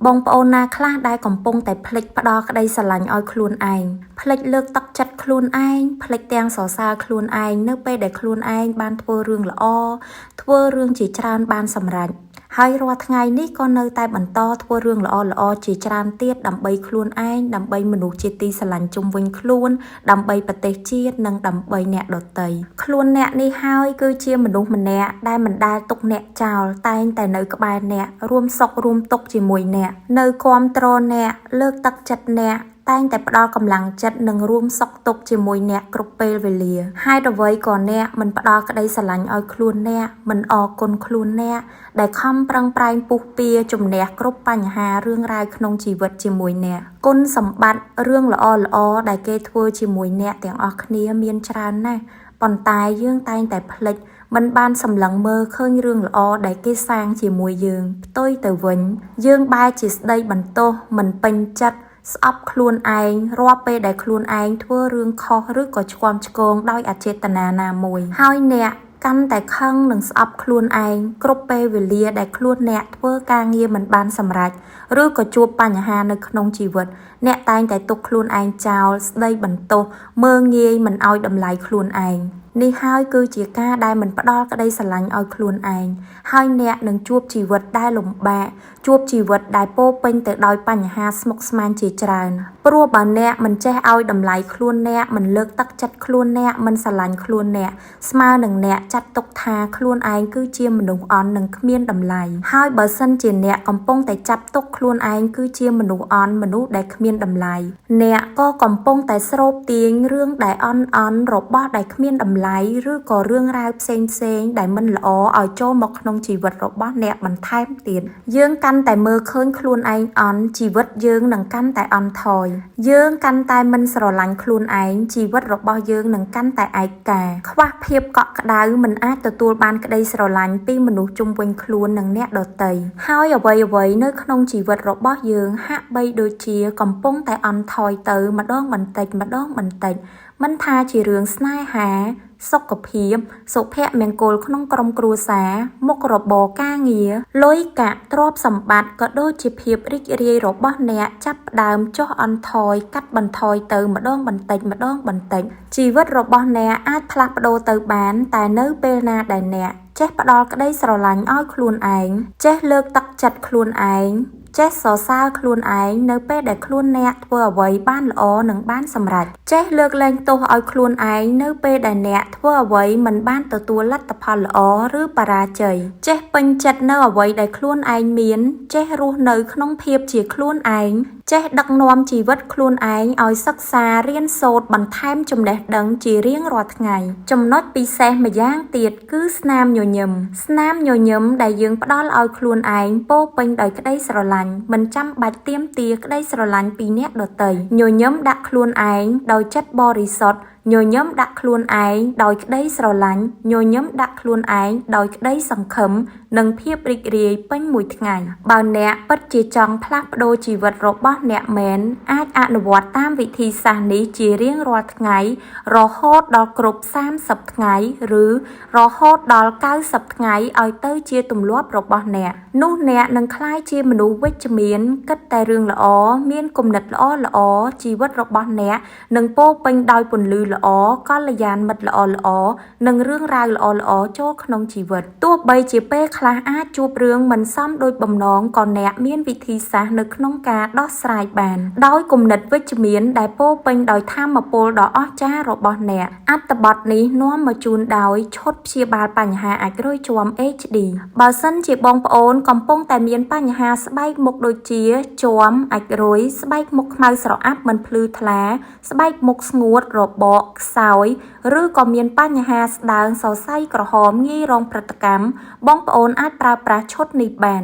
បងប្អូនណាខ្លះដែលកំពុងតែភ្លេចផ្ដោក្តីស្រឡាញ់ឲ្យខ្លួនឯងភ្លេចលើកទឹកចិត្តខ្លួនឯងភ្លេចទាំងសរសើរខ្លួនឯងនៅពេលដែលខ្លួនឯងបានធ្វើរឿងល្អធ្វើរឿងជាច្រើនបានសម្រេចហើយរាល់ថ្ងៃនេះក៏នៅតែបន្តធ្វើរឿងល្អៗជាច្រើនទៀតដើម្បីខ្លួនឯងដើម្បីមនុស្សជាទីស្រឡាញ់ជុំវិញខ្លួនដើម្បីប្រទេសជាតិនិងដើម្បីអ្នកដទៃខ្លួនអ្នកនេះហើយគឺជាមនុស្សម្នាក់ដែលមិនដែលទុកអ្នកចោលតែងតែនៅក្បែរអ្នករួមសុខរួមទុក្ខជាមួយអ្នកនៅគាំទ្រអ្នកលើកទឹកចិត្តអ្នកតែងតែផ្ដល់កម្លាំងចិត្តនិងរួមសុខទុក្ខជាមួយអ្នកគ្រប់ពេលវេលាហេតុអ្វីក៏អ្នកមិនផ្ដល់ក្តីស្រឡាញ់ឲ្យខ្លួនអ្នកមិនអរគុណខ្លួនអ្នកដែលខំប្រឹងប្រែងពុះពៀជំនះគ្រប់បញ្ហារឿងរ៉ាវក្នុងជីវិតជាមួយអ្នកគុណសម្បត្តិរឿងល្អដែលគេធ្វើជាមួយអ្នកទាំងអស់គ្នាមានច្រើនណាស់ប៉ុន្តែយើងតែងតែភ្លេចមិនបានសម្លឹងមើលឃើញរឿងល្អដែលគេសាងជាមួយយើងផ្ទុយទៅវិញយើងបែរជាស្ដីបន្ទោសមិនពេញចិត្តស្អប់ខ្លួនឯងរាល់ពេលដែលខ្លួនឯងធ្វើរឿងខុសឬក៏ឆ្គាំឆ្គងដោយអចេតនាណាមួយហើយអ្នកកាន់តែខឹងនិងស្អប់ខ្លួនឯងគ្រប់ពេលវេលាដែលខ្លួនអ្នកធ្វើការងារមិនបានសម្រេចឬក៏ជួបបញ្ហានៅក្នុងជីវិតអ្នកតែងតែទុកខ្លួនឯងចោលស្ដីបន្ទោសមើលងាយមិនឲ្យតម្លៃខ្លួនឯងនេះហើយគឺជាការដែលមិនផ្ដល់ក្តីស្រឡាញ់ឲ្យខ្លួនឯងហើយអ្នកនឹងជួបជីវិតដែលលំបាកជួបជីវិតដែលពោរពេញទៅដោយបញ្ហាស្មុគស្មាញជាច្រើនព្រោះបើអ្នកមិនចេះឲ្យតម្លៃខ្លួនអ្នកមិនលើកទឹកចិត្តខ្លួនអ្នកមិនស្រឡាញ់ខ្លួនអ្នកស្មើនឹងអ្នកចាត់ទុកថាខ្លួនឯងគឺជាមនុស្សអន់និងគ្មានតម្លៃហើយបើសិនជាអ្នកកំពុងតែចាត់ទុកខ្លួនឯងគឺជាមនុស្សអន់មនុស្សដែលគ្មានតម្លៃអ្នកក៏កំពុងតែស្រូបទាញរឿងដែលអន់របស់ដែលគ្មានតម្លៃឬក៏រឿងរ៉ាវផ្សេងដែលមិនល្អឲ្យចូលមកក្នុងជីវិតរបស់អ្នកបន្ថែមទៀតយើងកាន់តែមើលឃើញខ្លួនឯងអន់ជីវិតយើងនឹងកាន់តែអន់ថយយើងកាន់តែមិនស្រឡាញ់ខ្លួនឯងជីវិតរបស់យើងនឹងកាន់តែឯកាខ្វះភាពកក់ក្ដៅមិនអាចទទួលបានក្តីស្រឡាញ់ពីមនុស្សជុំវិញខ្លួននិងអ្នកដទៃហើយអ្វីនៅក្នុងជីវិតរបស់យើងហាក់បីដូចជាកំពុងតែអន់ថយទៅម្ដងបន្តិចមិនថាជារឿងស្នេហាសុខភាពសុភមង្គលក្នុងក្រុមគ្រួសារមុខរបរការងារលុយកាក់ទ្រព្យសម្បត្តិក៏ដូចជាភាពរីករាយរបស់អ្នកចាប់ផ្ដើមចុះអន់ថយកាត់បន្ថយទៅម្ដងបន្តិចជីវិតរបស់អ្នកអាចផ្លាស់ប្ដូរទៅបានតែនៅពេលណាដែលអ្នកចេះផ្ដល់ក្តីស្រឡាញ់ឲ្យខ្លួនឯងចេះលើកទឹកចិត្តខ្លួនឯងចេះសរសើរខ្លួនឯងនៅពេលដែលខ្លួនអ្នកធ្វើអ្វីបានល្អនិងបានសម្រេចចេះលើកលែងទោសឲ្យខ្លួនឯងនៅពេលដែលអ្នកធ្វើអ្វីមិនបានទទួលលទ្ធផលល្អឬបរាជ័យចេះពេញចិត្តនៅអ្វីដែលខ្លួនឯងមានចេះរស់នៅក្នុងភាពជាខ្លួនឯងចេះដឹកនាំជីវិតខ្លួនឯងឲ្យសិក្សារៀនសូត្របន្ថែមចំណេះដឹងជារៀងរាល់ថ្ងៃចំណុចពិសេសម្យ៉ាងទៀតគឺស្នាមញញឹមដែលយើងផ្ដល់ឲ្យខ្លួនឯងពោពេញដោយក្តីស្រឡាញ់មិនចាំបាច់ទាមទារក្តីស្រឡាញ់ពីអ្នកដទៃញញឹមដាក់ខ្លួនឯងដោយចិត្តបរិសុទ្ធញញឹមដាក់ខ្លួនឯងដោយក្តីស្រឡាញ់ញញឹមដាក់ខ្លួនឯងដោយក្តីសង្ឃឹមនិងភាពរីករាយពេញមួយថ្ងៃបើអ្នកពិតជាចង់ផ្លាស់ប្ដូរជីវិតរបស់អ្នកមែនអាចអនុវត្តតាមវិធីសាស្ត្រនេះជារៀងរាល់ថ្ងៃរហូតដល់គ្រប់30ថ្ងៃឬរហូតដល់90ថ្ងៃឲ្យទៅជាទម្លាប់របស់អ្នកនោះអ្នកនឹងក្លាយជាមនុស្សវិជ្ជមានគិតតែរឿងល្អមានគំនិតល្អជីវិតរបស់អ្នកនឹងពោរពេញដោយពន្លឺល្អកល្យានមិត្តល្អនិងរឿងរ៉ាវល្អចូលក្នុងជីវិតទោះបីជាពេលខ្លះអាចជួបរឿងមិនសមដូចបំណងក៏អ្នកមានវិធីសាស្ត្រនៅក្នុងការដោះស្រាយបានដោយគំនិតវិជ្ជមានដែលពោរពេញដោយថាមពលដ៏អស្ចារ្យរបស់អ្នកអត្ថបទនេះនាំមកជូនដោយឈុតព្យាបាលបញ្ហាអាចរុយជាំ HD បើសិនជាបងប្អូនកំពុងតែមានបញ្ហាស្បែកមុខដូចជាជាំអាចរុយស្បែកមុខខ្មៅស្រអាប់មិនភ្លឺថ្លាស្បែកមុខស្ងួតរបកខ្សោយឬក៏មានបញ្ហាស្ដើងសរសៃក្រហមងាយរងប្រតិកម្មបងប្អូនអាចប្រើប្រាស់ឈុតនេះបាន